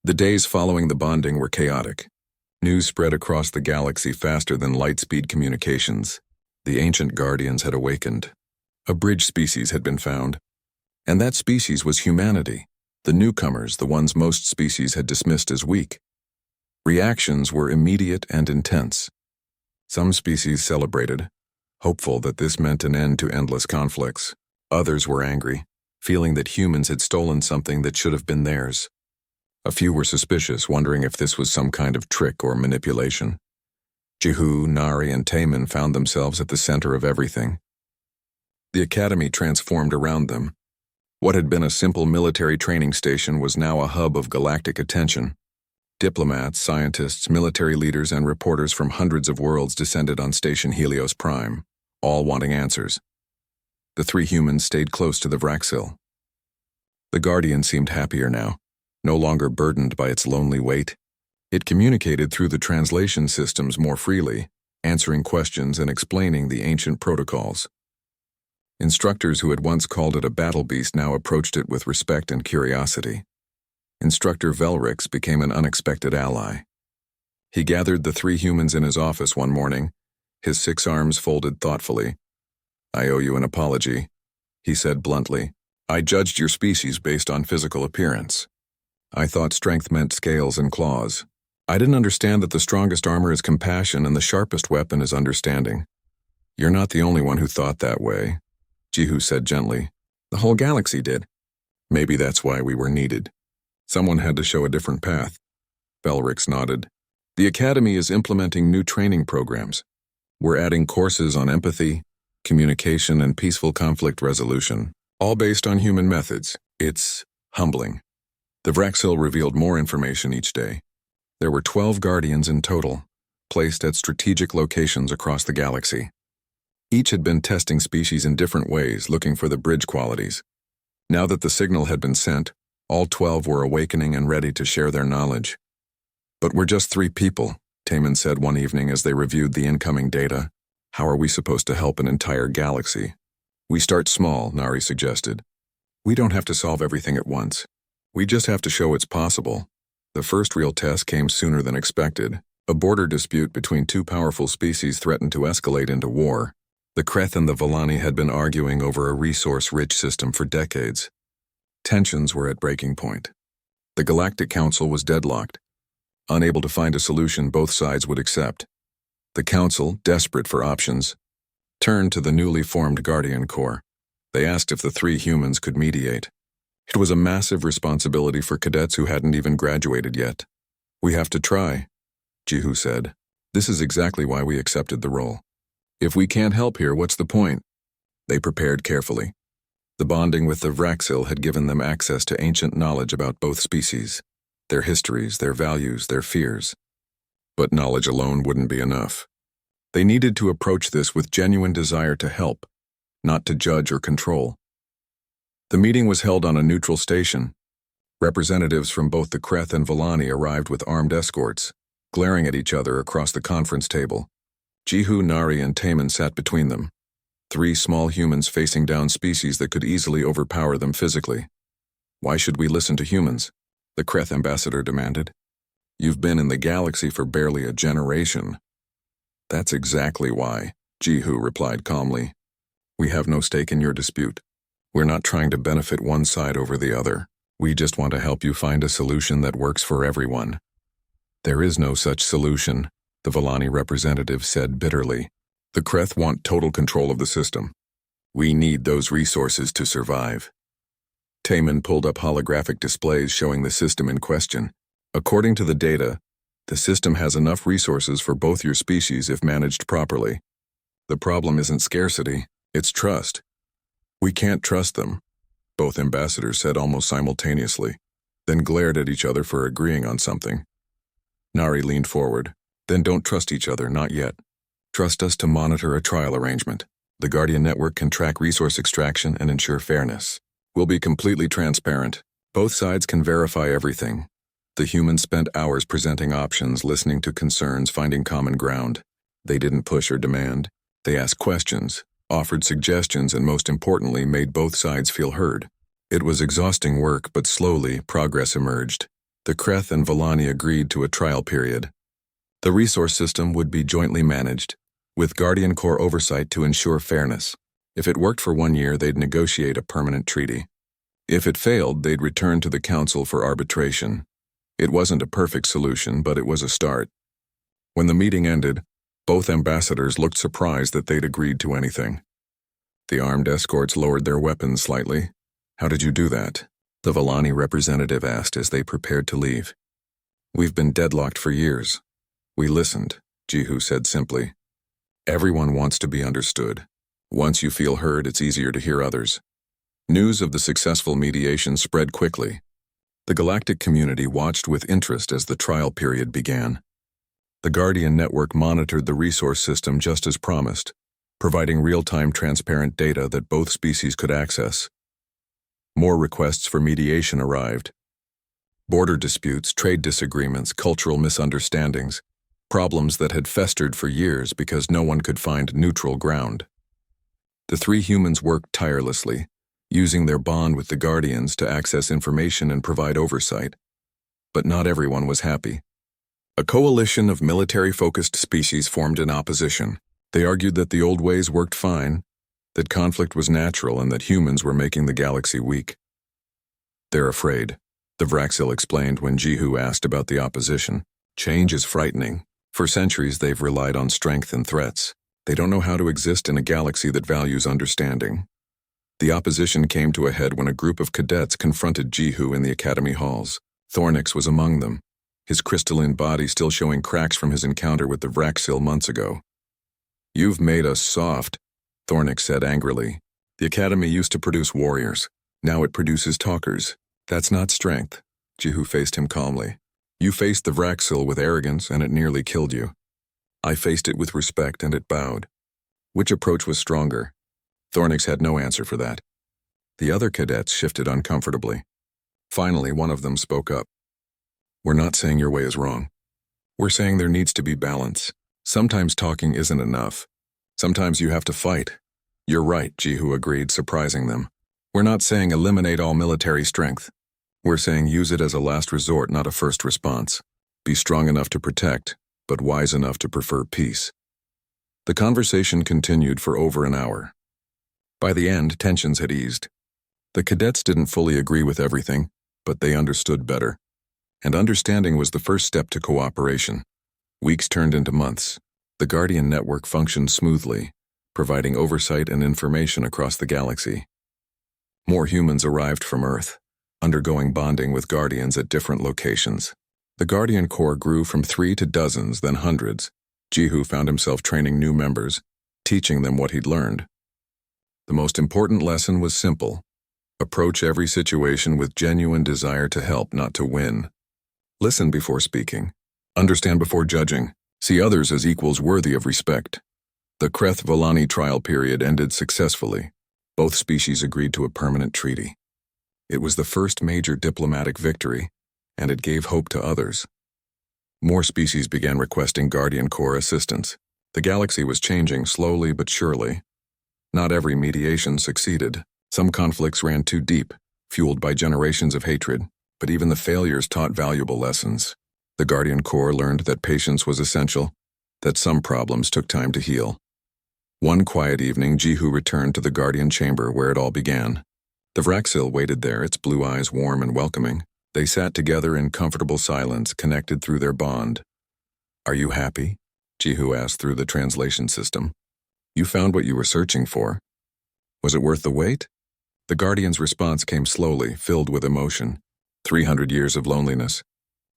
The days following the bonding were chaotic. News spread across the galaxy faster than light-speed communications. The ancient guardians had awakened. A bridge species had been found. And that species was humanity, the newcomers, the ones most species had dismissed as weak. Reactions were immediate and intense. Some species celebrated, hopeful that this meant an end to endless conflicts. Others were angry, feeling that humans had stolen something that should have been theirs. A few were suspicious, wondering if this was some kind of trick or manipulation. Jihu, Nari, and Taman found themselves at the center of everything. The academy transformed around them. What had been a simple military training station was now a hub of galactic attention. Diplomats, scientists, military leaders, and reporters from hundreds of worlds descended on Station Helios Prime, all wanting answers. The three humans stayed close to the Vraxil. The Guardian seemed happier now, no longer burdened by its lonely weight. It communicated through the translation systems more freely, answering questions and explaining the ancient protocols. Instructors who had once called it a battle beast now approached it with respect and curiosity. Instructor Velrix became an unexpected ally. He gathered the three humans in his office one morning, his 6 arms folded thoughtfully. "I owe you an apology," he said bluntly. "I judged your species based on physical appearance. I thought strength meant scales and claws. I didn't understand that the strongest armor is compassion and the sharpest weapon is understanding. You're not the only one who thought that way," Jihu said gently. "The whole galaxy did. Maybe that's why we were needed. Someone had to show a different path." Velrix nodded. "The Academy is implementing new training programs. We're adding courses on empathy, communication, and peaceful conflict resolution, all based on human methods. It's humbling." The Vraxil revealed more information each day. There were 12 Guardians in total, placed at strategic locations across the galaxy. Each had been testing species in different ways, looking for the bridge qualities. Now that the signal had been sent, all 12 were awakening and ready to share their knowledge. "But we're just 3 people," Taman said one evening as they reviewed the incoming data. "How are we supposed to help an entire galaxy?" "We start small," Nari suggested. "We don't have to solve everything at once. We just have to show it's possible." The first real test came sooner than expected. A border dispute between 2 powerful species threatened to escalate into war. The Kreth and the Volani had been arguing over a resource-rich system for decades. Tensions were at breaking point. The Galactic Council was deadlocked. Unable to find a solution both sides would accept. The Council, desperate for options, turned to the newly formed Guardian Corps. They asked if the 3 humans could mediate. It was a massive responsibility for cadets who hadn't even graduated yet. "We have to try," Jihu said. "This is exactly why we accepted the role. If we can't help here, what's the point?" They prepared carefully. The bonding with the Vraxil had given them access to ancient knowledge about both species, their histories, their values, their fears. But knowledge alone wouldn't be enough. They needed to approach this with genuine desire to help, not to judge or control. The meeting was held on a neutral station. Representatives from both the Kreth and Volani arrived with armed escorts, glaring at each other across the conference table. Jihu, Nari, and Taman sat between them. 3 small humans facing down species that could easily overpower them physically. "Why should we listen to humans?" the Kreth ambassador demanded. "You've been in the galaxy for barely a generation." "That's exactly why," Jihu replied calmly. "We have no stake in your dispute. We're not trying to benefit one side over the other. We just want to help you find a solution that works for everyone." "There is no such solution," the Volani representative said bitterly. "The Kreth want total control of the system. We need those resources to survive." Taman pulled up holographic displays showing the system in question. "According to the data, the system has enough resources for both your species if managed properly. The problem isn't scarcity, it's trust." "We can't trust them," both ambassadors said almost simultaneously, then glared at each other for agreeing on something. Nari leaned forward. "Then don't trust each other, not yet. Trust us to monitor a trial arrangement. The Guardian Network can track resource extraction and ensure fairness. We'll be completely transparent. Both sides can verify everything." The humans spent hours presenting options, listening to concerns, finding common ground. They didn't push or demand. They asked questions, offered suggestions, and most importantly, made both sides feel heard. It was exhausting work, but slowly, progress emerged. The Kreth and Villani agreed to a trial period. The resource system would be jointly managed, with Guardian Corps oversight to ensure fairness. If it worked for 1 year, they'd negotiate a permanent treaty. If it failed, they'd return to the Council for arbitration. It wasn't a perfect solution, but it was a start. When the meeting ended, both ambassadors looked surprised that they'd agreed to anything. The armed escorts lowered their weapons slightly. "How did you do that?" the Villani representative asked as they prepared to leave. "We've been deadlocked for years. We listened," Jihu said simply. "Everyone wants to be understood. Once you feel heard, it's easier to hear others." News of the successful mediation spread quickly. The galactic community watched with interest as the trial period began. The Guardian Network monitored the resource system just as promised, providing real-time transparent data that both species could access. More requests for mediation arrived. Border disputes, trade disagreements, cultural misunderstandings, problems that had festered for years because no one could find neutral ground. The three humans worked tirelessly, using their bond with the Guardians to access information and provide oversight. But not everyone was happy. A coalition of military-focused species formed in opposition. They argued that the old ways worked fine, that conflict was natural, and that humans were making the galaxy weak. "They're afraid," the Vraxil explained when Jihu asked about the opposition. "Change is frightening. For centuries they've relied on strength and threats. They don't know how to exist in a galaxy that values understanding." The opposition came to a head when a group of cadets confronted Jihu in the academy halls. Thornix was among them, his crystalline body still showing cracks from his encounter with the Vraxil months ago. "You've made us soft," Thornix said angrily. "The academy used to produce warriors. Now it produces talkers. That's not strength." Jihu faced him calmly. "You faced the Vraxil with arrogance and it nearly killed you. I faced it with respect and it bowed. Which approach was stronger?" Thornix had no answer for that. The other cadets shifted uncomfortably. Finally, one of them spoke up. "We're not saying your way is wrong. We're saying there needs to be balance. Sometimes talking isn't enough. Sometimes you have to fight." "You're right," Jihu agreed, surprising them. "We're not saying eliminate all military strength. We're saying use it as a last resort, not a first response. Be strong enough to protect, but wise enough to prefer peace." The conversation continued for over an hour. By the end, tensions had eased. The cadets didn't fully agree with everything, but they understood better. And understanding was the first step to cooperation. Weeks turned into months. The Guardian Network functioned smoothly, providing oversight and information across the galaxy. More humans arrived from Earth, undergoing bonding with Guardians at different locations. The Guardian Corps grew from 3 to dozens, then hundreds. Jihu found himself training new members, teaching them what he'd learned. The most important lesson was simple: approach every situation with genuine desire to help, not to win. Listen before speaking. Understand before judging. See others as equals worthy of respect. The Kreth-Villani trial period ended successfully. Both species agreed to a permanent treaty. It was the first major diplomatic victory, and it gave hope to others. More species began requesting Guardian Corps assistance. The galaxy was changing slowly but surely. Not every mediation succeeded. Some conflicts ran too deep, fueled by generations of hatred, but even the failures taught valuable lessons. The Guardian Corps learned that patience was essential, that some problems took time to heal. One quiet evening, Jihu returned to the Guardian chamber where it all began. The Vraxil waited there, its blue eyes warm and welcoming. They sat together in comfortable silence, connected through their bond. "Are you happy?" Jihu asked through the translation system. "You found what you were searching for. Was it worth the wait?" The Guardian's response came slowly, filled with emotion. 300 years of loneliness,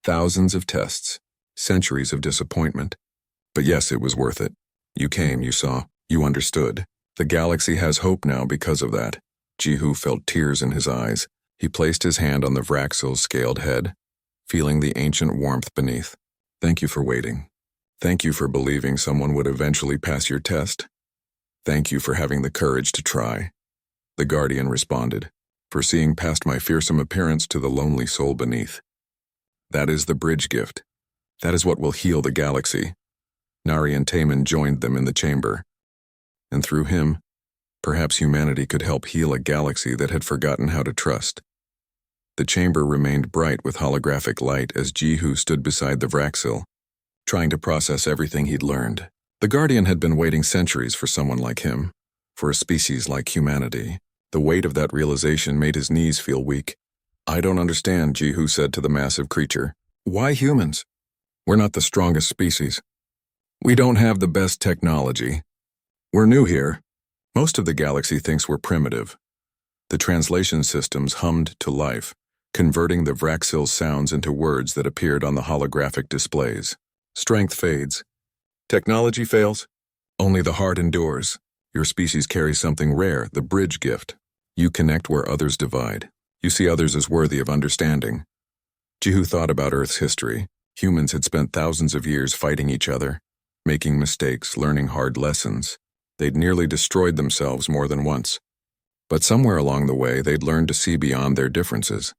thousands of tests, centuries of disappointment. But yes, it was worth it. You came, you saw, you understood. The galaxy has hope now because of that. Jihu felt tears in his eyes. He placed his hand on the Vraxil's scaled head, feeling the ancient warmth beneath. "Thank you for waiting. Thank you for believing someone would eventually pass your test. Thank you for having the courage to try." The Guardian responded, "For seeing past my fearsome appearance to the lonely soul beneath. That is the bridge gift. That is what will heal the galaxy." Nari and Taman joined them in the chamber. And through him, perhaps humanity could help heal a galaxy that had forgotten how to trust. The chamber remained bright with holographic light as Jihu stood beside the Vraxil, trying to process everything he'd learned. The Guardian had been waiting centuries for someone like him, for a species like humanity. The weight of that realization made his knees feel weak. "I don't understand," Jihu said to the massive creature. "Why humans? We're not the strongest species. We don't have the best technology. We're new here. Most of the galaxy thinks we're primitive." The translation systems hummed to life, converting the Vraxil's sounds into words that appeared on the holographic displays. "Strength fades. Technology fails. Only the heart endures. Your species carries something rare, the bridge gift. You connect where others divide. You see others as worthy of understanding." Jihu thought about Earth's history. Humans had spent thousands of years fighting each other, making mistakes, learning hard lessons. They'd nearly destroyed themselves more than once. But somewhere along the way, they'd learned to see beyond their differences.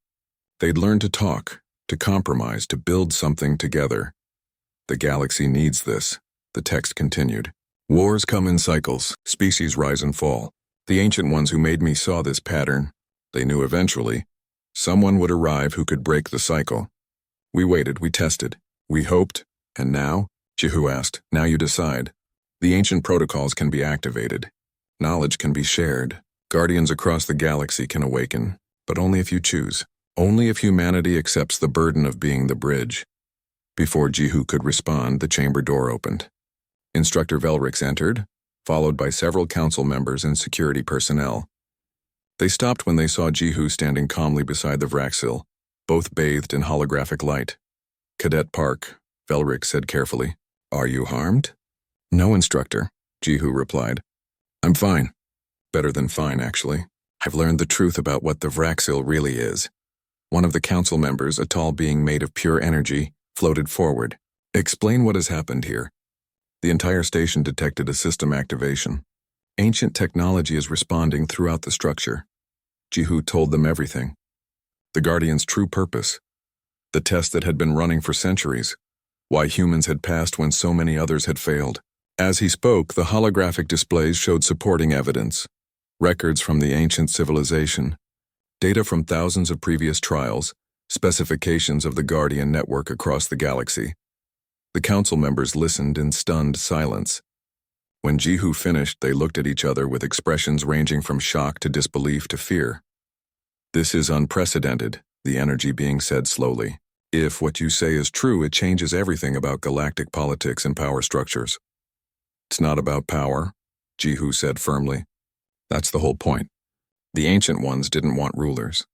They'd learned to talk, to compromise, to build something together. "The galaxy needs this," the text continued. "Wars come in cycles, species rise and fall. The ancient ones who made me saw this pattern. They knew eventually someone would arrive who could break the cycle. We waited, we tested, we hoped, and now?" Jihu asked. "Now you decide. The ancient protocols can be activated. Knowledge can be shared. Guardians across the galaxy can awaken, but only if you choose. Only if humanity accepts the burden of being the bridge." Before Jihu could respond, the chamber door opened. Instructor Velrix entered, followed by several council members and security personnel. They stopped when they saw Jihu standing calmly beside the Vraxil, both bathed in holographic light. "Cadet Park," Velrix said carefully. "Are you harmed?" "No, Instructor," Jihu replied. "I'm fine. Better than fine, actually. I've learned the truth about what the Vraxil really is." One of the council members, a tall being made of pure energy, floated forward. "Explain what has happened here." The entire station detected a system activation. Ancient technology is responding throughout the structure. Jihu told them everything. The Guardian's true purpose. The test that had been running for centuries. Why humans had passed when so many others had failed. As he spoke, the holographic displays showed supporting evidence. Records from the ancient civilization. Data from thousands of previous trials. Specifications of the Guardian network across the galaxy. The council members listened in stunned silence. When Jihu finished, they looked at each other with expressions ranging from shock to disbelief to fear. "This is unprecedented," the energy being said slowly. "If what you say is true, it changes everything about galactic politics and power structures." "It's not about power," Jihu said firmly. "That's the whole point. The ancient ones didn't want rulers.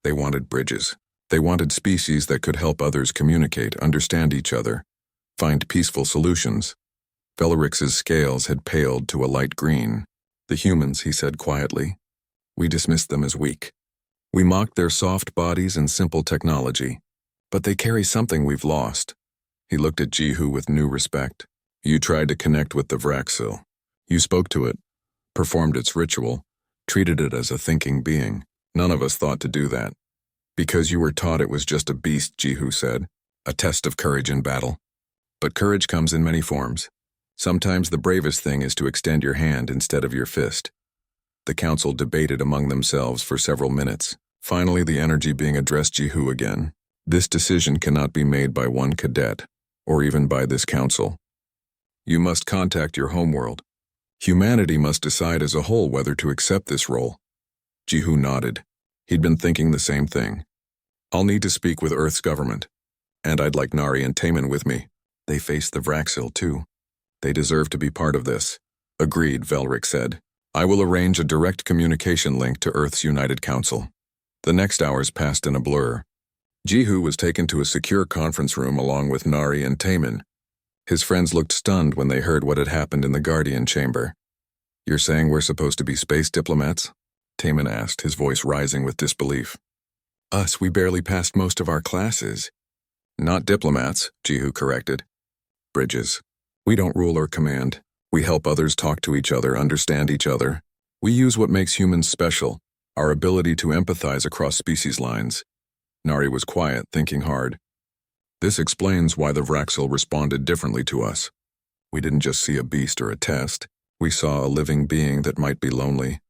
They wanted bridges. They wanted species that could help others communicate, understand each other, find peaceful solutions." Velrix's scales had paled to a light green. "The humans," he said quietly. "We dismissed them as weak. We mocked their soft bodies and simple technology. But they carry something we've lost." He looked at Jihu with new respect. "You tried to connect with the Vraxil. You spoke to it, performed its ritual, treated it as a thinking being. None of us thought to do that. Because you were taught it was just a beast," Jihu said. "A test of courage in battle. But courage comes in many forms. Sometimes the bravest thing is to extend your hand instead of your fist." The council debated among themselves for several minutes. Finally, the energy being addressed Jihu again. "This decision cannot be made by one cadet, or even by this council. You must contact your homeworld. Humanity must decide as a whole whether to accept this role." Jihu nodded. He'd been thinking the same thing. "I'll need to speak with Earth's government. And I'd like Nari and Taman with me. They face the Vraxil too. They deserve to be part of this." "Agreed," Velrix said. "I will arrange a direct communication link to Earth's United Council." The next hours passed in a blur. Jihu was taken to a secure conference room along with Nari and Taman. His friends looked stunned when they heard what had happened in the Guardian chamber. "You're saying we're supposed to be space diplomats?" Taman asked, his voice rising with disbelief. "Us, we barely passed most of our classes." "Not diplomats," Jihu corrected. "Bridges. We don't rule or command. We help others talk to each other, understand each other. We use what makes humans special, our ability to empathize across species lines." Nari was quiet, thinking hard. "This explains why the Vraxil responded differently to us. We didn't just see a beast or a test. We saw a living being that might be lonely,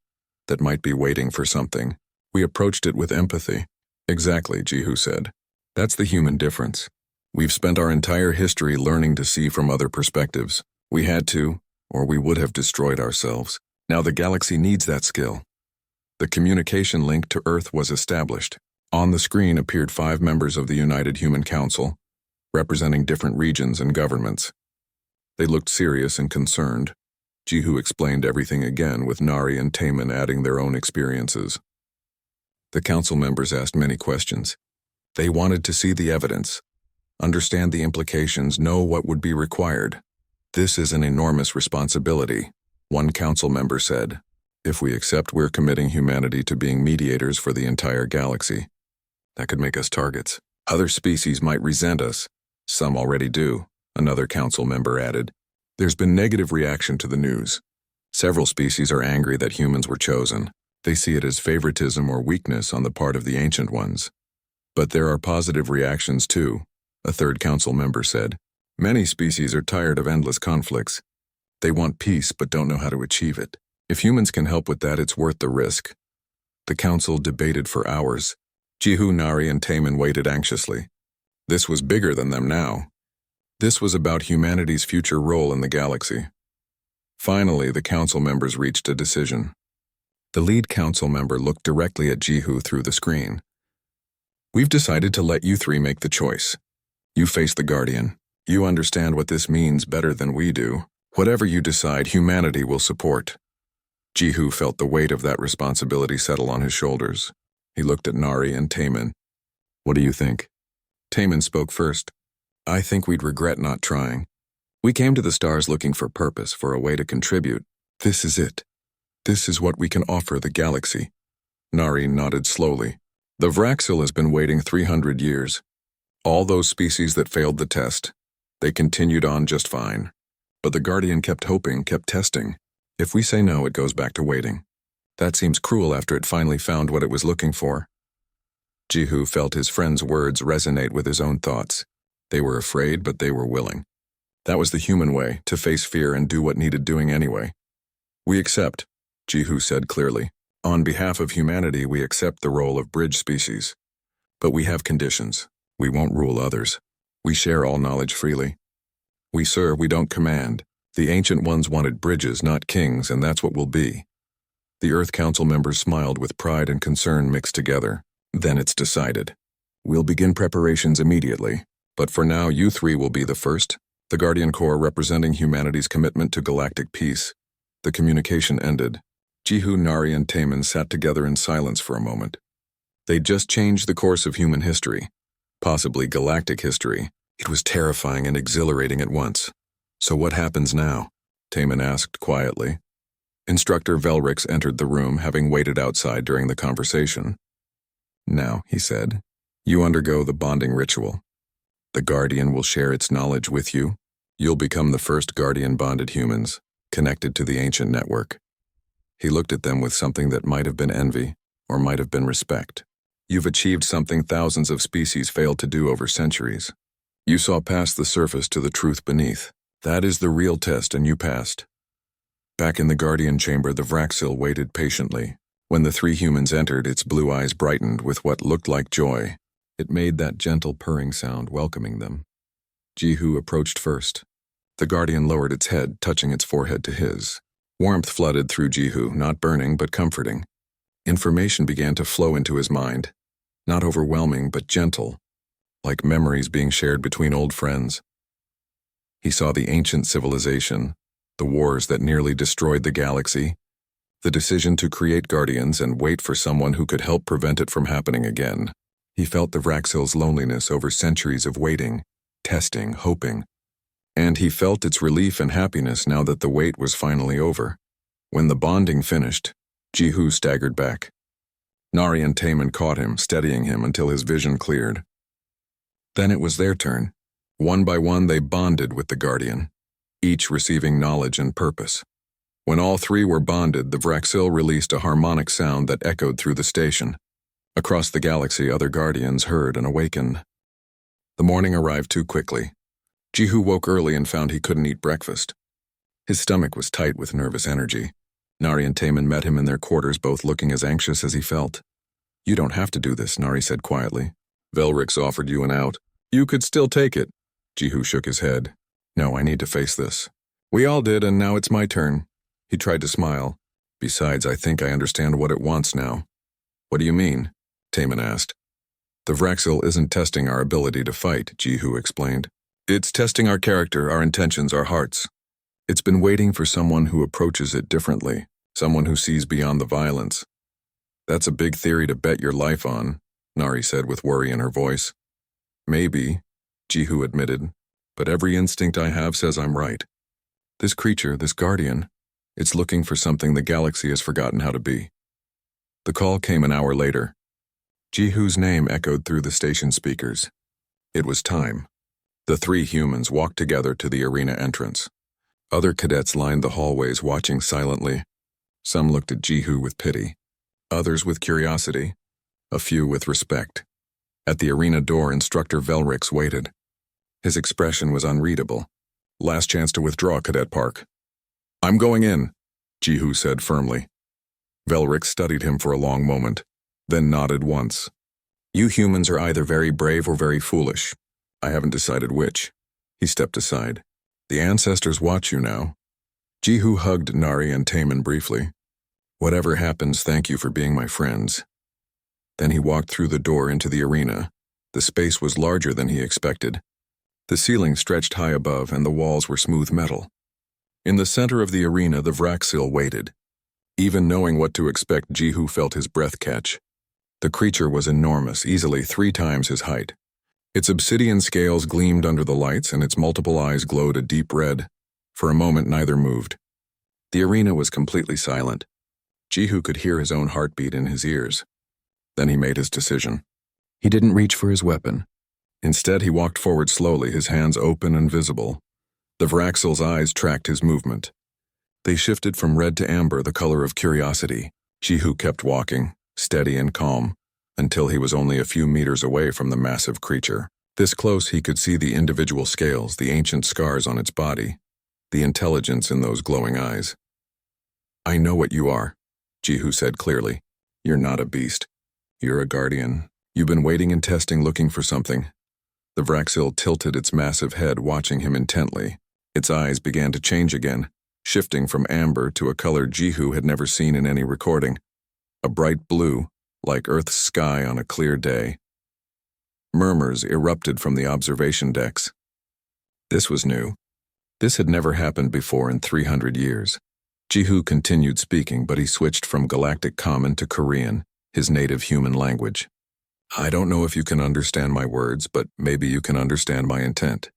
that might be waiting for something. We approached it with empathy. Exactly, Jihu said. That's the human difference. We've spent our entire history learning to see from other perspectives. We had to, or we would have destroyed ourselves. Now the galaxy needs that skill. The communication link to Earth was established. On the screen appeared 5 members of the United Human Council, representing different regions and governments. They looked serious and concerned. Jihu explained everything again, with Nari and Taman adding their own experiences. The council members asked many questions. They wanted to see the evidence, understand the implications, know what would be required. This is an enormous responsibility, one council member said. If we accept, we're committing humanity to being mediators for the entire galaxy. That could make us targets. Other species might resent us. Some already do, another council member added. There's been negative reaction to the news. Several species are angry that humans were chosen. They see it as favoritism or weakness on the part of the ancient ones. But there are positive reactions too, a third council member said. Many species are tired of endless conflicts. They want peace but don't know how to achieve it. If humans can help with that, it's worth the risk. The council debated for hours. Jihu, Nari, and Taman waited anxiously. This was bigger than them now. This was about humanity's future role in the galaxy. Finally, the council members reached a decision. The lead council member looked directly at Jihu through the screen. We've decided to let you 3 make the choice. You face the Guardian. You understand what this means better than we do. Whatever you decide, humanity will support. Jihu felt the weight of that responsibility settle on his shoulders. He looked at Nari and Taman. What do you think? Taman spoke first. I think we'd regret not trying. We came to the stars looking for purpose, for a way to contribute. This is it. This is what we can offer the galaxy. Nari nodded slowly. The Vraxil has been waiting 300 years. All those species that failed the test, they continued on just fine. But the Guardian kept hoping, kept testing. If we say no, it goes back to waiting. That seems cruel after it finally found what it was looking for. Jihu felt his friend's words resonate with his own thoughts. They were afraid, but they were willing. That was the human way, to face fear and do what needed doing anyway. We accept, Jihu said clearly. On behalf of humanity, we accept the role of bridge species. But we have conditions. We won't rule others. We share all knowledge freely. We serve, we don't command. The ancient ones wanted bridges, not kings, and that's what we'll be. The Earth Council members smiled with pride and concern mixed together. Then it's decided. We'll begin preparations immediately. But for now, you 3 will be the first, the Guardian Corps representing humanity's commitment to galactic peace. The communication ended. Jihu, Nari, and Taman sat together in silence for a moment. They'd just changed the course of human history, possibly galactic history. It was terrifying and exhilarating at once. So what happens now? Taman asked quietly. Instructor Velrix entered the room, having waited outside during the conversation. Now, he said, you undergo the bonding ritual. The Guardian will share its knowledge with you. You'll become the first Guardian-bonded humans, connected to the ancient network. He looked at them with something that might have been envy, or might have been respect. You've achieved something thousands of species failed to do over centuries. You saw past the surface to the truth beneath. That is the real test, and you passed. Back in the Guardian chamber, the Vraxil waited patiently. When the 3 humans entered, its blue eyes brightened with what looked like joy. It made that gentle purring sound, welcoming them. Jihu approached first. The Guardian lowered its head, touching its forehead to his. Warmth flooded through Jihu, not burning but comforting. Information began to flow into his mind. Not overwhelming, but gentle, like memories being shared between old friends. He saw the ancient civilization, the wars that nearly destroyed the galaxy, the decision to create Guardians and wait for someone who could help prevent it from happening again. He felt the Vraxil's loneliness over centuries of waiting, testing, hoping. And he felt its relief and happiness now that the wait was finally over. When the bonding finished, Jihu staggered back. Nari and Taman caught him, steadying him until his vision cleared. Then it was their turn. One by one they bonded with the Guardian, each receiving knowledge and purpose. When all 3 were bonded, the Vraxil released a harmonic sound that echoed through the station. Across the galaxy, other Guardians heard and awakened. The morning arrived too quickly. Jihu woke early and found he couldn't eat breakfast. His stomach was tight with nervous energy. Nari and Taman met him in their quarters, both looking as anxious as he felt. You don't have to do this, Nari said quietly. Velrix offered you an out. You could still take it. Jihu shook his head. No, I need to face this. We all did, and now it's my turn. He tried to smile. Besides, I think I understand what it wants now. What do you mean? Taman asked. The Vraxil isn't testing our ability to fight, Jihu explained. It's testing our character, our intentions, our hearts. It's been waiting for someone who approaches it differently, someone who sees beyond the violence. That's a big theory to bet your life on, Nari said with worry in her voice. Maybe, Jihu admitted, but every instinct I have says I'm right. This creature, this guardian, it's looking for something the galaxy has forgotten how to be. The call came an hour later. Jihu's name echoed through the station speakers. It was time. The three humans walked together to the arena entrance. Other cadets lined the hallways watching silently. Some looked at Jihu with pity, others with curiosity, a few with respect. At the arena door, Instructor Velrix waited. His expression was unreadable. Last chance to withdraw, Cadet Park. I'm going in, Jihu said firmly. Velrix studied him for a long moment, then nodded once. You humans are either very brave or very foolish. I haven't decided which. He stepped aside. The ancestors watch you now. Jihu hugged Nari and Taman briefly. Whatever happens, thank you for being my friends. Then he walked through the door into the arena. The space was larger than he expected. The ceiling stretched high above and the walls were smooth metal. In the center of the arena, the Vraxil waited. Even knowing what to expect, Jihu felt his breath catch. The creature was enormous, easily 3 times his height. Its obsidian scales gleamed under the lights and its multiple eyes glowed a deep red. For a moment, neither moved. The arena was completely silent. Jihu could hear his own heartbeat in his ears. Then he made his decision. He didn't reach for his weapon. Instead, he walked forward slowly, his hands open and visible. The Vraxil's eyes tracked his movement. They shifted from red to amber, the color of curiosity. Jihu kept walking, steady and calm, until he was only a few meters away from the massive creature. This close, he could see the individual scales, the ancient scars on its body, the intelligence in those glowing eyes. I know what you are, Jihu said clearly. You're not a beast. You're a guardian. You've been waiting and testing, looking for something. The Vraxil tilted its massive head, watching him intently. Its eyes began to change again, shifting from amber to a color Jihu had never seen in any recording. A bright blue, like Earth's sky on a clear day. Murmurs erupted from the observation decks. This was new. This had never happened before in 300 years. Jihu continued speaking, but he switched from Galactic Common to Korean, his native human language. I don't know if you can understand my words, but maybe you can understand my intent.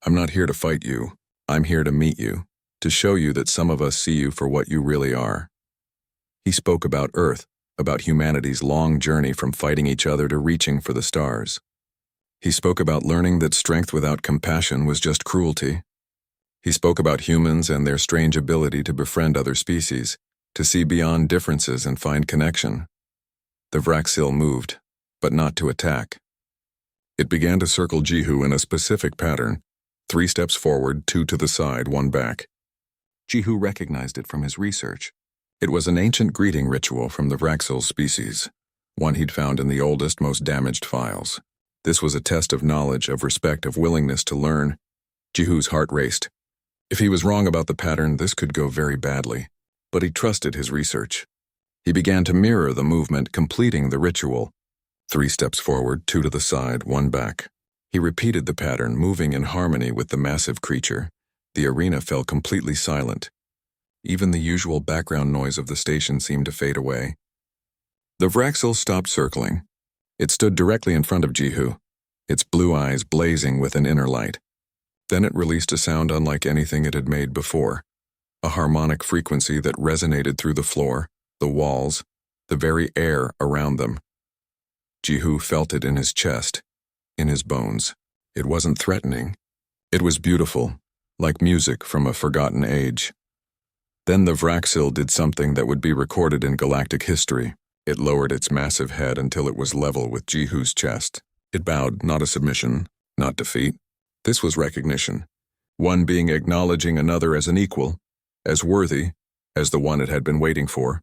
I'm not here to fight you. I'm here to meet you, to show you that some of us see you for what you really are. He spoke about Earth, about humanity's long journey from fighting each other to reaching for the stars. He spoke about learning that strength without compassion was just cruelty. He spoke about humans and their strange ability to befriend other species, to see beyond differences and find connection. The Vraxil moved, but not to attack. It began to circle Jihu in a specific pattern, 3 steps forward, 2 to the side, 1 back. Jihu recognized it from his research. It was an ancient greeting ritual from the Vraxil species, one he'd found in the oldest, most damaged files. This was a test of knowledge, of respect, of willingness to learn. Jihu's heart raced. If he was wrong about the pattern, this could go very badly. But he trusted his research. He began to mirror the movement, completing the ritual. 3 steps forward, 2 to the side, 1 back. He repeated the pattern, moving in harmony with the massive creature. The arena fell completely silent. Even the usual background noise of the station seemed to fade away. The Vraxil stopped circling. It stood directly in front of Jihu, its blue eyes blazing with an inner light. Then it released a sound unlike anything it had made before, a harmonic frequency that resonated through the floor, the walls, the very air around them. Jihu felt it in his chest, in his bones. It wasn't threatening. It was beautiful, like music from a forgotten age. Then the Vraxil did something that would be recorded in galactic history. It lowered its massive head until it was level with Jihu's chest. It bowed, not a submission, not defeat. This was recognition. One being acknowledging another as an equal, as worthy, as the one it had been waiting for.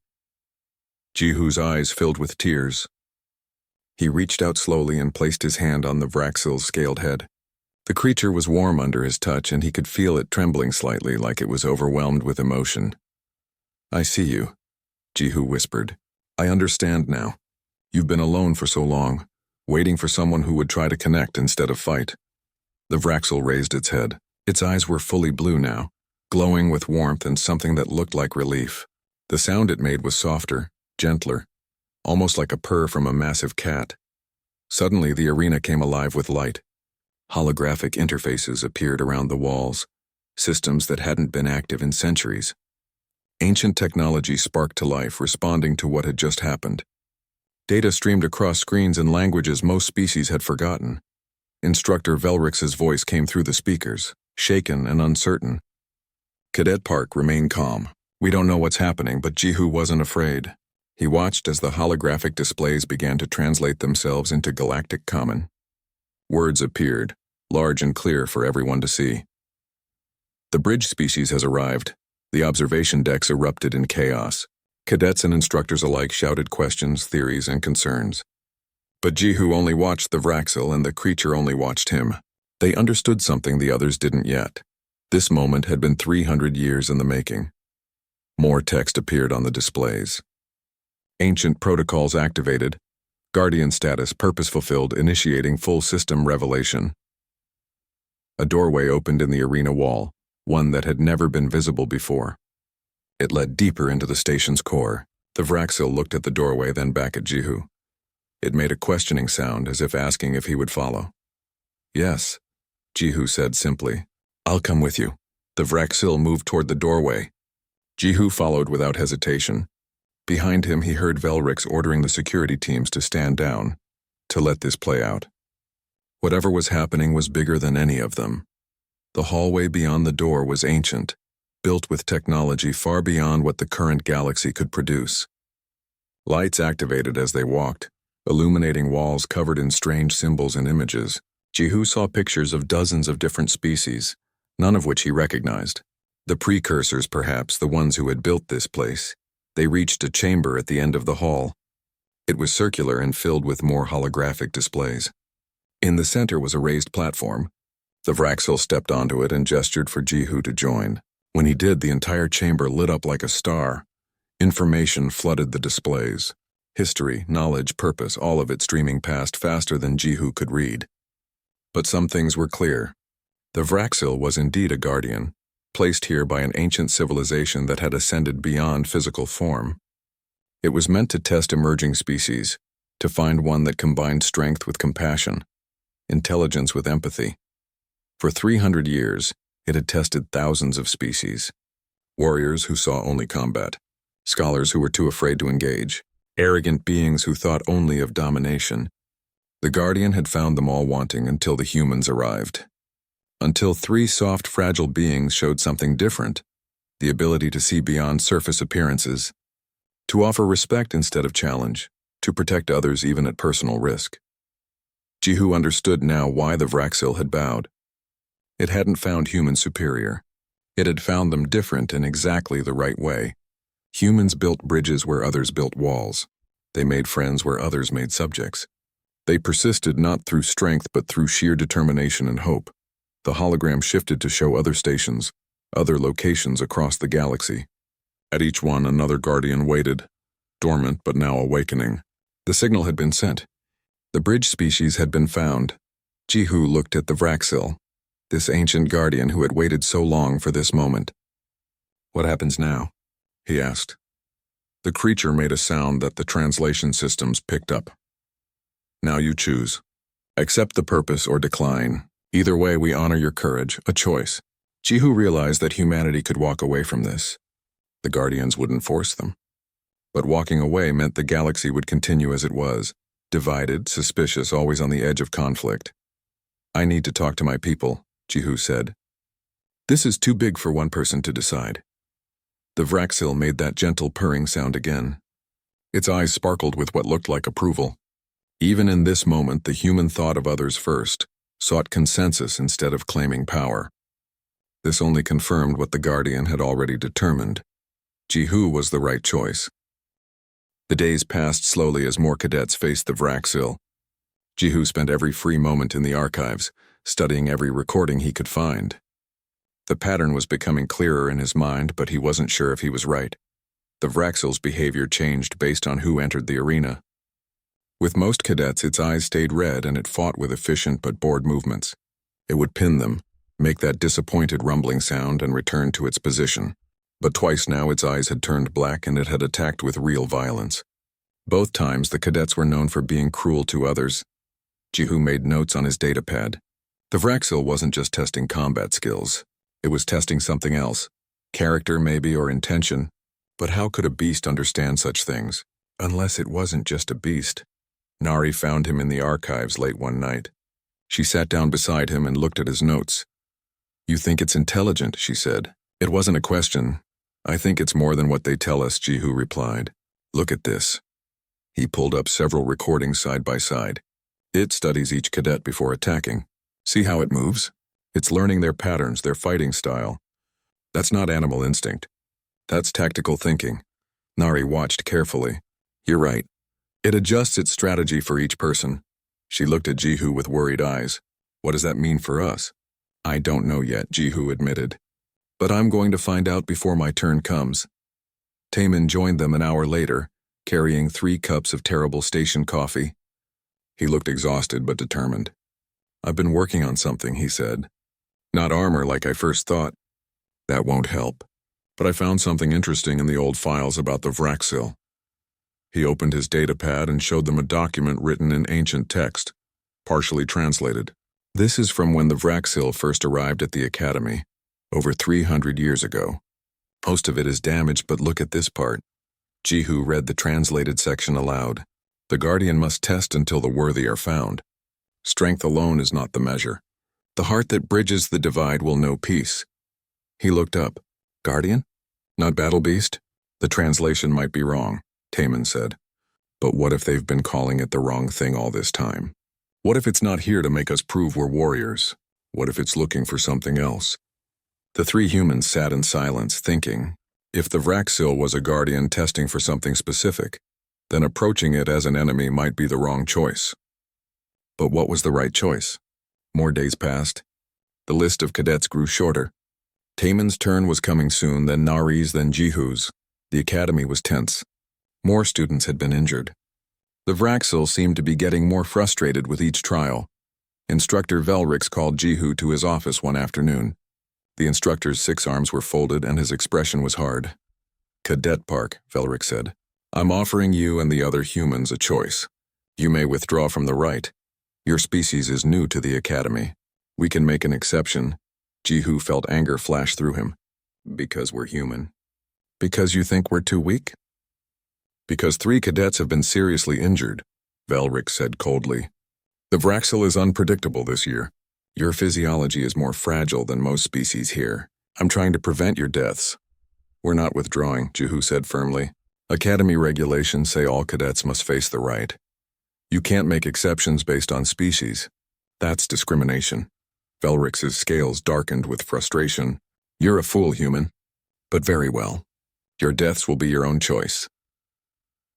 Jihu's eyes filled with tears. He reached out slowly and placed his hand on the Vraxil's scaled head. The creature was warm under his touch, and he could feel it trembling slightly, like it was overwhelmed with emotion. "I see you," Jihu whispered. "I understand now. You've been alone for so long, waiting for someone who would try to connect instead of fight." The Vraxil raised its head. Its eyes were fully blue now, glowing with warmth and something that looked like relief. The sound it made was softer, gentler, almost like a purr from a massive cat. Suddenly, the arena came alive with light. Holographic interfaces appeared around the walls, systems that hadn't been active in centuries. Ancient technology sparked to life, responding to what had just happened. Data streamed across screens in languages most species had forgotten. Instructor Velrix's voice came through the speakers, shaken and uncertain. Cadet Park remained calm. "We don't know what's happening," but Jihu wasn't afraid. He watched as the holographic displays began to translate themselves into Galactic Common. Words appeared, large and clear for everyone to see. "The bridge species has arrived." The observation decks erupted in chaos. Cadets and instructors alike shouted questions, theories, and concerns. But Jihu only watched the Vraxil, and the creature only watched him. They understood something the others didn't yet. This moment had been 300 years in the making. More text appeared on the displays. Ancient protocols activated. Guardian status purpose fulfilled, initiating full system revelation. A doorway opened in the arena wall, one that had never been visible before. It led deeper into the station's core. The Vraxil looked at the doorway, then back at Jihu. It made a questioning sound, as if asking if he would follow. "Yes," Jihu said simply. "I'll come with you." The Vraxil moved toward the doorway. Jihu followed without hesitation. Behind him, he heard Velrix ordering the security teams to stand down, to let this play out. Whatever was happening was bigger than any of them. The hallway beyond the door was ancient, built with technology far beyond what the current galaxy could produce. Lights activated as they walked, illuminating walls covered in strange symbols and images. Jihu saw pictures of dozens of different species, none of which he recognized. The precursors, perhaps, the ones who had built this place. They reached a chamber at the end of the hall. It was circular and filled with more holographic displays. In the center was a raised platform. The Vraxil stepped onto it and gestured for Jihu to join. When he did, the entire chamber lit up like a star. Information flooded the displays. History, knowledge, purpose, all of it streaming past faster than Jihu could read. But some things were clear. The Vraxil was indeed a guardian, placed here by an ancient civilization that had ascended beyond physical form. It was meant to test emerging species, to find one that combined strength with compassion, intelligence with empathy. For 300 years, it had tested thousands of species. Warriors who saw only combat, scholars who were too afraid to engage, arrogant beings who thought only of domination. The Guardian had found them all wanting until the humans arrived. Until 3 soft, fragile beings showed something different, the ability to see beyond surface appearances, to offer respect instead of challenge, to protect others even at personal risk. Jihu understood now why the Vraxil had bowed. It hadn't found humans superior. It had found them different in exactly the right way. Humans built bridges where others built walls. They made friends where others made subjects. They persisted not through strength but through sheer determination and hope. The hologram shifted to show other stations, other locations across the galaxy. At each one, another guardian waited, dormant but now awakening. The signal had been sent. The bridge species had been found. Jihu looked at the Vraxil, this ancient guardian who had waited so long for this moment. "What happens now?" he asked. The creature made a sound that the translation systems picked up. "Now you choose. Accept the purpose or decline. Either way, we honor your courage, a choice." Jihu realized that humanity could walk away from this. The Guardians wouldn't force them. But walking away meant the galaxy would continue as it was, divided, suspicious, always on the edge of conflict. "I need to talk to my people," Jihu said. "This is too big for one person to decide." The Vraxil made that gentle purring sound again. Its eyes sparkled with what looked like approval. Even in this moment, the human thought of others first, sought consensus instead of claiming power. This only confirmed what the Guardian had already determined. Jihu was the right choice. The days passed slowly as more cadets faced the Vraxil, Jihu spent every free moment in the archives, studying every recording he could find. The pattern was becoming clearer in his mind, but he wasn't sure if he was right. The Vraxil's behavior changed based on who entered the arena. With most cadets, its eyes stayed red and it fought with efficient but bored movements. It would pin them, make that disappointed rumbling sound, and return to its position. But twice now its eyes had turned black and it had attacked with real violence. Both times the cadets were known for being cruel to others. Jihu made notes on his datapad. The Vraxil wasn't just testing combat skills. It was testing something else. Character maybe, or intention. But how could a beast understand such things? Unless it wasn't just a beast. Nari found him in the archives late one night. She sat down beside him and looked at his notes. "You think it's intelligent," she said. "It wasn't a question. I think it's more than what they tell us," Jihu replied. "Look at this." He pulled up several recordings side by side. It studies each cadet before attacking. See how it moves? It's learning their patterns, their fighting style. That's not animal instinct. That's tactical thinking. Nari watched carefully. "You're right. It adjusts its strategy for each person." She looked at Jihu with worried eyes. "What does that mean for us?" "I don't know yet," Jihu admitted. "But I'm going to find out before my turn comes." Taman joined them an hour later, carrying 3 cups of terrible station coffee. He looked exhausted but determined. "I've been working on something," he said. "Not armor like I first thought. That won't help. But I found something interesting in the old files about the Vraxil." He opened his datapad and showed them a document written in ancient text, partially translated. "This is from when the Vraxil first arrived at the Academy, over 300 years ago. Most of it is damaged, but look at this part." Jihu read the translated section aloud. "The Guardian must test until the worthy are found. Strength alone is not the measure. The heart that bridges the divide will know peace." He looked up. "Guardian? Not battle beast?" "The translation might be wrong," Taman said. "But what if they've been calling it the wrong thing all this time? What if it's not here to make us prove we're warriors? What if it's looking for something else?" The 3 humans sat in silence, thinking. If the Vraxil was a guardian testing for something specific, then approaching it as an enemy might be the wrong choice. But what was the right choice? More days passed. The list of cadets grew shorter. Taman's turn was coming soon, then Nari's, then Jihu's. The academy was tense. More students had been injured. The Vraxil seemed to be getting more frustrated with each trial. Instructor Velrix called Jihu to his office one afternoon. The instructor's 6 arms were folded and his expression was hard. "Cadet Park," Velrix said. "I'm offering you and the other humans a choice. You may withdraw from the right. Your species is new to the academy. We can make an exception." Jihu felt anger flash through him. "Because we're human." "Because you think we're too weak?" "Because 3 cadets have been seriously injured," Velrix said coldly. "The Vraxil is unpredictable this year. Your physiology is more fragile than most species here. I'm trying to prevent your deaths." "We're not withdrawing," Jihu said firmly. "Academy regulations say all cadets must face the right. You can't make exceptions based on species. That's discrimination." Velrix's scales darkened with frustration. "You're a fool, human. But very well. Your deaths will be your own choice."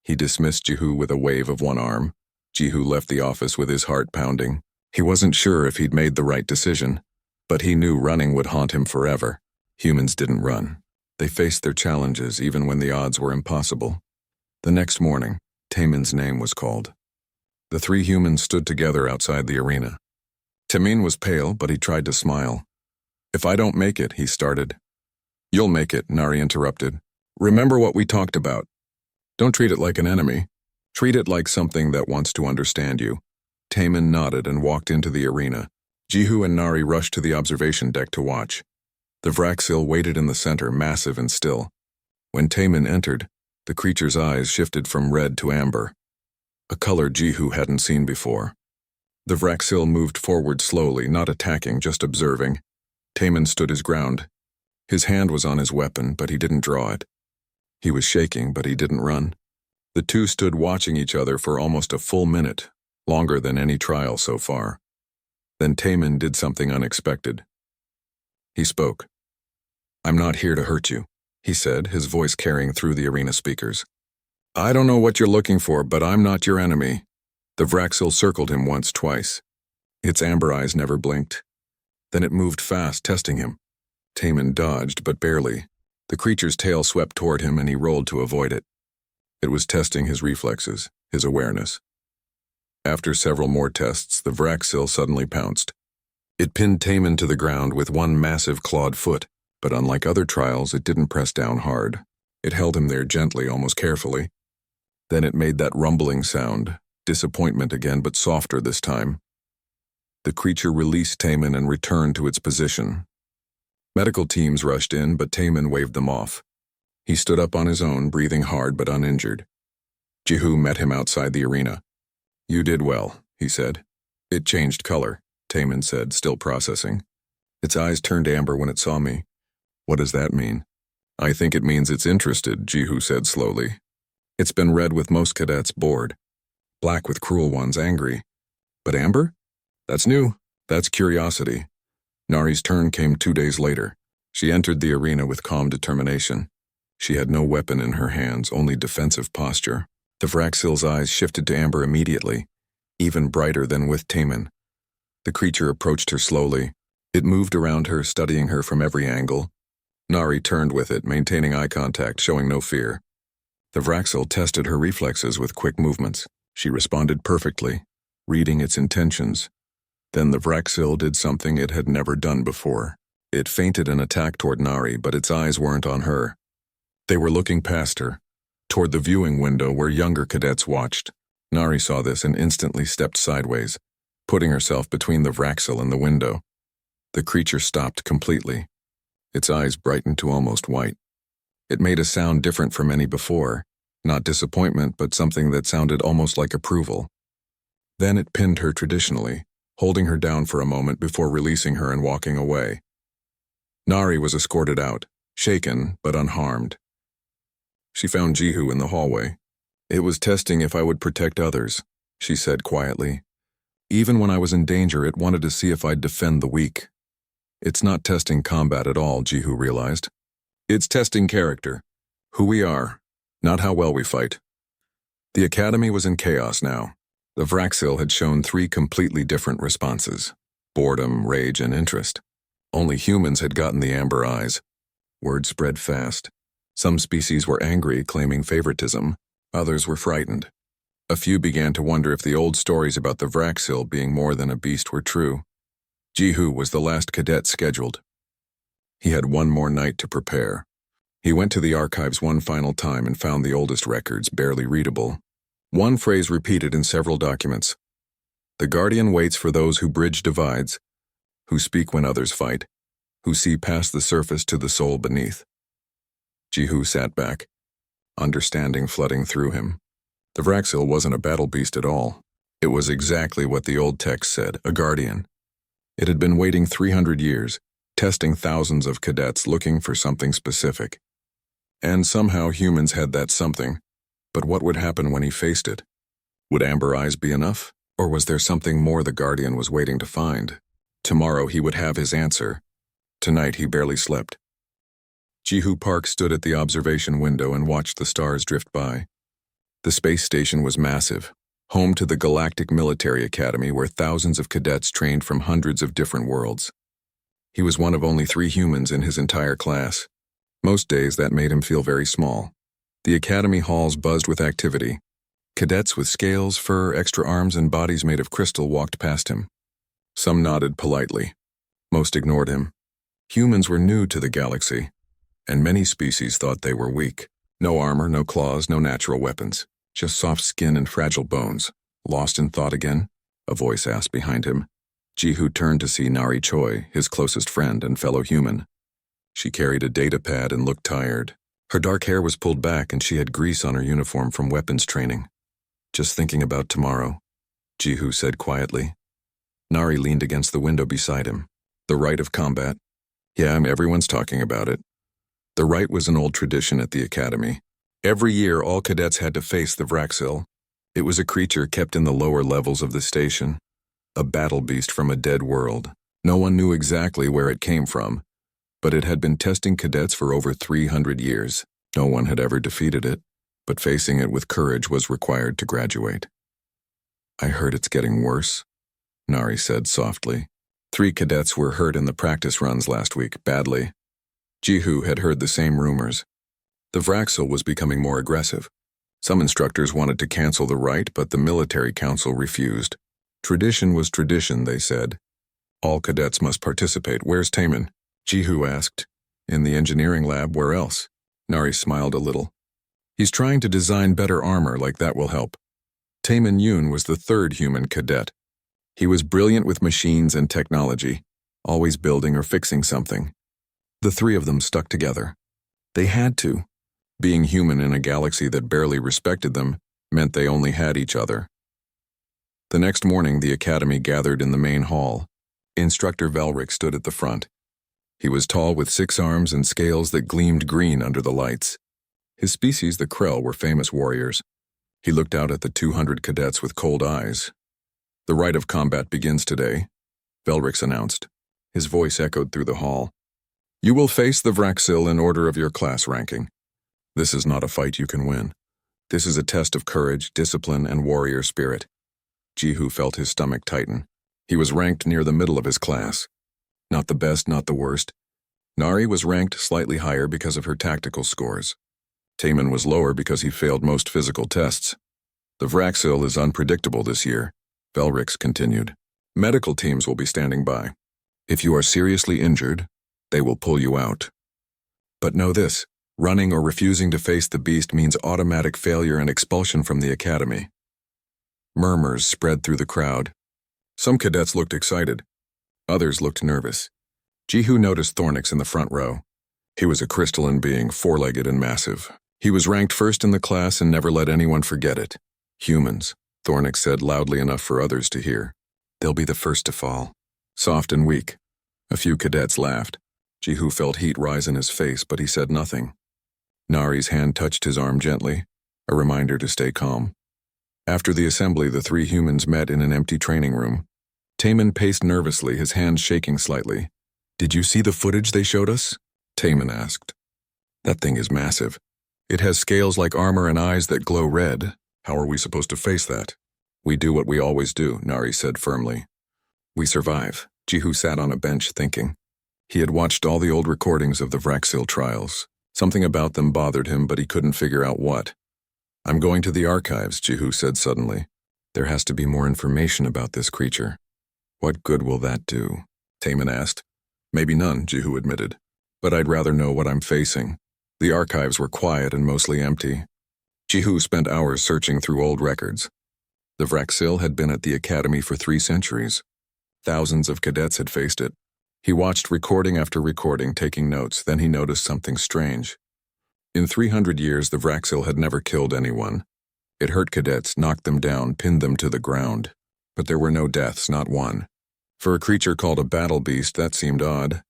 He dismissed Jihu with a wave of one arm. Jihu left the office with his heart pounding. He wasn't sure if he'd made the right decision, but he knew running would haunt him forever. Humans didn't run. They faced their challenges even when the odds were impossible. The next morning, Taman's name was called. The 3 humans stood together outside the arena. Tamin was pale, but he tried to smile. "If I don't make it," he started. "You'll make it," Nari interrupted. "Remember what we talked about. Don't treat it like an enemy. Treat it like something that wants to understand you." Taman nodded and walked into the arena. Jihu and Nari rushed to the observation deck to watch. The Vraxil waited in the center, massive and still. When Taman entered, the creature's eyes shifted from red to amber, a color Jihu hadn't seen before. The Vraxil moved forward slowly, not attacking, just observing. Taman stood his ground. His hand was on his weapon, but he didn't draw it. He was shaking, but he didn't run. The 2 stood watching each other for almost a full minute, longer than any trial so far. Then Taman did something unexpected. He spoke. "I'm not here to hurt you," he said, his voice carrying through the arena speakers. "I don't know what you're looking for, but I'm not your enemy. The Vraxil circled him once, twice. Its amber eyes never blinked. Then it moved fast, testing him. Taman dodged, but barely. The creature's tail swept toward him and he rolled to avoid it. It was testing his reflexes, his awareness. After several more tests, the Vraxil suddenly pounced. It pinned Taman to the ground with one massive clawed foot, but unlike other trials, it didn't press down hard. It held him there gently, almost carefully. Then it made that rumbling sound, disappointment again, but softer this time. The creature released Taman and returned to its position. Medical teams rushed in, but Taman waved them off. He stood up on his own, breathing hard but uninjured. Jihu met him outside the arena. "You did well," he said. "It changed color," Taman said, still processing. "Its eyes turned amber when it saw me." "What does that mean?" "I think it means it's interested," Jihu said slowly. "It's been red with most cadets, bored. Black with cruel ones, angry. But amber? That's new. That's curiosity." Nari's turn came 2 days later. She entered the arena with calm determination. She had no weapon in her hands, only defensive posture. The Vraxil's eyes shifted to amber immediately, even brighter than with Taman. The creature approached her slowly. It moved around her, studying her from every angle. Nari turned with it, maintaining eye contact, showing no fear. The Vraxil tested her reflexes with quick movements. She responded perfectly, reading its intentions. Then the Vraxil did something it had never done before. It feinted an attack toward Nari, but its eyes weren't on her. They were looking past her, toward the viewing window where younger cadets watched. Nari saw this and instantly stepped sideways, putting herself between the Vraxil and the window. The creature stopped completely. Its eyes brightened to almost white. It made a sound different from any before, not disappointment, but something that sounded almost like approval. Then it pinned her traditionally, holding her down for a moment before releasing her and walking away. Nari was escorted out, shaken but unharmed. She found Jihu in the hallway. "It was testing if I would protect others," she said quietly. "Even when I was in danger, it wanted to see if I'd defend the weak." "It's not testing combat at all," Jihu realized. "It's testing character, who we are, not how well we fight." The academy was in chaos now. The Vraxil had shown 3 completely different responses: boredom, rage, and interest. Only humans had gotten the amber eyes. Word spread fast. Some species were angry, claiming favoritism. Others were frightened. A few began to wonder if the old stories about the Vraxil being more than a beast were true. Jihu was the last cadet scheduled. He had one more night to prepare. He went to the archives one final time and found the oldest records, barely readable. One phrase repeated in several documents: "The Guardian waits for those who bridge divides, who speak when others fight, who see past the surface to the soul beneath." Jihu sat back, understanding flooding through him. The Vraxil wasn't a battle beast at all. It was exactly what the old text said, a guardian. It had been waiting 300 years, testing thousands of cadets looking for something specific. And somehow humans had that something. But what would happen when he faced it? Would amber eyes be enough? Or was there something more the guardian was waiting to find? Tomorrow he would have his answer. Tonight he barely slept. Jihu Park stood at the observation window and watched the stars drift by. The space station was massive, home to the Galactic Military Academy where thousands of cadets trained from hundreds of different worlds. He was one of only 3 humans in his entire class. Most days that made him feel very small. The academy halls buzzed with activity. Cadets with scales, fur, extra arms, and bodies made of crystal walked past him. Some nodded politely. Most ignored him. Humans were new to the galaxy, and many species thought they were weak. No armor, no claws, no natural weapons. Just soft skin and fragile bones. "Lost in thought again?" a voice asked behind him. Jihu turned to see Nari Choi, his closest friend and fellow human. She carried a data pad and looked tired. Her dark hair was pulled back and she had grease on her uniform from weapons training. "Just thinking about tomorrow," Jihu said quietly. Nari leaned against the window beside him. "The rite of combat. Yeah, everyone's talking about it." The rite was an old tradition at the academy. Every year, all cadets had to face the Vraxil. It was a creature kept in the lower levels of the station, a battle beast from a dead world. No one knew exactly where it came from, but it had been testing cadets for over 300 years. No one had ever defeated it, but facing it with courage was required to graduate. I heard it's getting worse, Nari said softly. 3 cadets were hurt in the practice runs last week, badly. Jihu had heard the same rumors. The Vraxil was becoming more aggressive. Some instructors wanted to cancel the rite, but the military council refused. Tradition was tradition, they said. All cadets must participate. Where's Taman? Jihu asked. In the engineering lab, where else? Nari smiled a little. He's trying to design better armor, like that will help. Taman Yoon was the 3rd human cadet. He was brilliant with machines and technology, always building or fixing something. The 3 of them stuck together. They had to. Being human in a galaxy that barely respected them meant they only had each other. The next morning, the academy gathered in the main hall. Instructor Velric stood at the front. He was tall with 6 arms and scales that gleamed green under the lights. His species, the Krell, were famous warriors. He looked out at the 200 cadets with cold eyes. The rite of combat begins today, Velric announced. His voice echoed through the hall. You will face the Vraxil in order of your class ranking. This is not a fight you can win. This is a test of courage, discipline, and warrior spirit. Jihu felt his stomach tighten. He was ranked near the middle of his class. Not the best, not the worst. Nari was ranked slightly higher because of her tactical scores. Taman was lower because he failed most physical tests. The Vraxil is unpredictable this year, Velric continued. Medical teams will be standing by. If you are seriously injured, they will pull you out. But know this, running or refusing to face the beast means automatic failure and expulsion from the academy. Murmurs spread through the crowd. Some cadets looked excited. Others looked nervous. Jihu noticed Thornix in the front row. He was a crystalline being, 4-legged and massive. He was ranked first in the class and never let anyone forget it. Humans, Thornix said loudly enough for others to hear. They'll be the first to fall. Soft and weak. A few cadets laughed. Jihu felt heat rise in his face, but he said nothing. Nari's hand touched his arm gently, a reminder to stay calm. After the assembly, the 3 humans met in an empty training room. Taman paced nervously, his hands shaking slightly. Did you see the footage they showed us? Taman asked. That thing is massive. It has scales like armor and eyes that glow red. How are we supposed to face that? We do what we always do, Nari said firmly. We survive. Jihu sat on a bench thinking. He had watched all the old recordings of the Vraxil trials. Something about them bothered him, but he couldn't figure out what. I'm going to the archives, Jihu said suddenly. There has to be more information about this creature. What good will that do? Taman asked. Maybe none, Jihu admitted. But I'd rather know what I'm facing. The archives were quiet and mostly empty. Jihu spent hours searching through old records. The Vraxil had been at the academy for 3 centuries. Thousands of cadets had faced it. He watched recording after recording, taking notes, then he noticed something strange. In 300 years, the Vraxil had never killed anyone. It hurt cadets, knocked them down, pinned them to the ground. But there were no deaths, not one. For a creature called a battle beast, that seemed odd.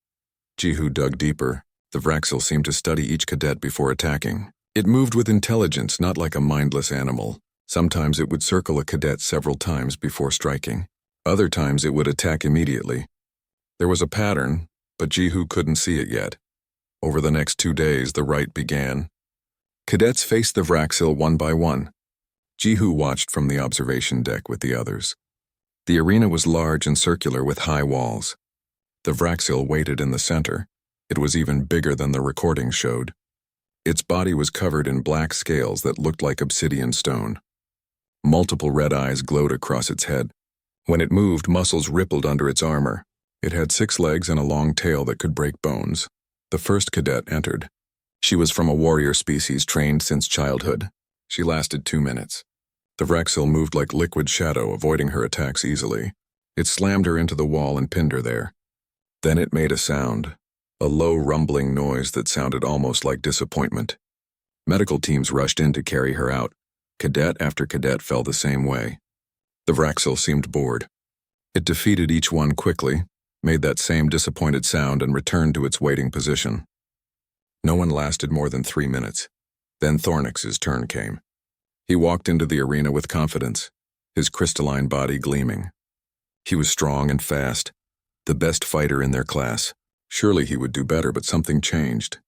Jihu dug deeper. The Vraxil seemed to study each cadet before attacking. It moved with intelligence, not like a mindless animal. Sometimes it would circle a cadet several times before striking. Other times it would attack immediately. There was a pattern, but Jihu couldn't see it yet. Over the next 2 days, the rite began. Cadets faced the Vraxil one by one. Jihu watched from the observation deck with the others. The arena was large and circular with high walls. The Vraxil waited in the center. It was even bigger than the recording showed. Its body was covered in black scales that looked like obsidian stone. Multiple red eyes glowed across its head. When it moved, muscles rippled under its armor. It had 6 legs and a long tail that could break bones. The first cadet entered. She was from a warrior species trained since childhood. She lasted 2 minutes. The Vraxil moved like liquid shadow, avoiding her attacks easily. It slammed her into the wall and pinned her there. Then it made a sound. A low rumbling noise that sounded almost like disappointment. Medical teams rushed in to carry her out. Cadet after cadet fell the same way. The Vraxil seemed bored. It defeated each one quickly, made that same disappointed sound and returned to its waiting position. No one lasted more than 3 minutes. Then Thornix's turn came. He walked into the arena with confidence, his crystalline body gleaming. He was strong and fast, the best fighter in their class. Surely he would do better, but something changed.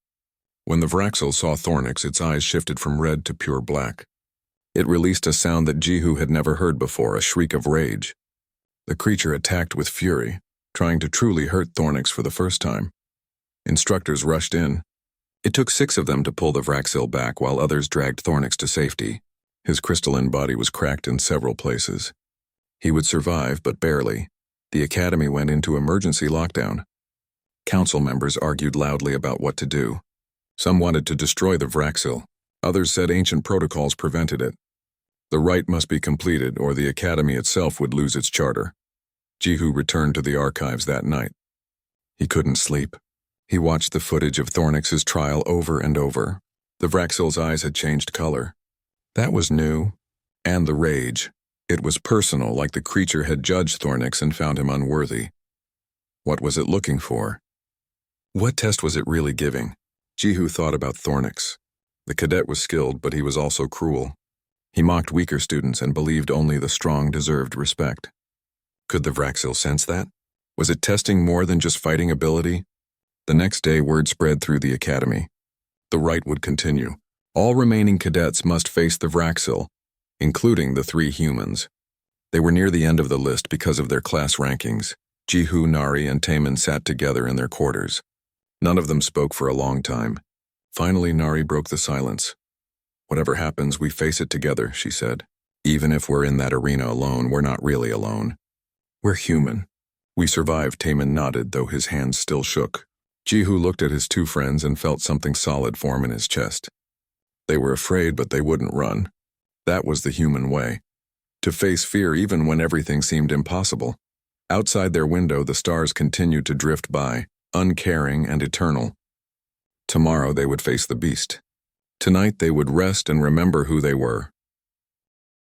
When the Vraxil saw Thornix, its eyes shifted from red to pure black. It released a sound that Jihu had never heard before, a shriek of rage. The creature attacked with fury, trying to truly hurt Thornix for the first time. Instructors rushed in. It took 6 of them to pull the Vraxil back while others dragged Thornix to safety. His crystalline body was cracked in several places. He would survive, but barely. The Academy went into emergency lockdown. Council members argued loudly about what to do. Some wanted to destroy the Vraxil. Others said ancient protocols prevented it. The rite must be completed, or the Academy itself would lose its charter. Jihu returned to the archives that night. He couldn't sleep. He watched the footage of Thornix's trial over and over. The Vraxil's eyes had changed color. That was new. And the rage. It was personal, like the creature had judged Thornix and found him unworthy. What was it looking for? What test was it really giving? Jihu thought about Thornix. The cadet was skilled, but he was also cruel. He mocked weaker students and believed only the strong deserved respect. Could the Vraxil sense that? Was it testing more than just fighting ability? The next day, word spread through the Academy. The rite would continue. All remaining cadets must face the Vraxil, including the 3 humans. They were near the end of the list because of their class rankings. Jihu, Nari, and Taman sat together in their quarters. None of them spoke for a long time. Finally, Nari broke the silence. "Whatever happens, we face it together," she said. "Even if we're in that arena alone, we're not really alone. We're human." "We survived," Taman nodded, though his hands still shook. Jihu looked at his 2 friends and felt something solid form in his chest. They were afraid, but they wouldn't run. That was the human way. To face fear even when everything seemed impossible. Outside their window, the stars continued to drift by, uncaring and eternal. Tomorrow they would face the beast. Tonight they would rest and remember who they were.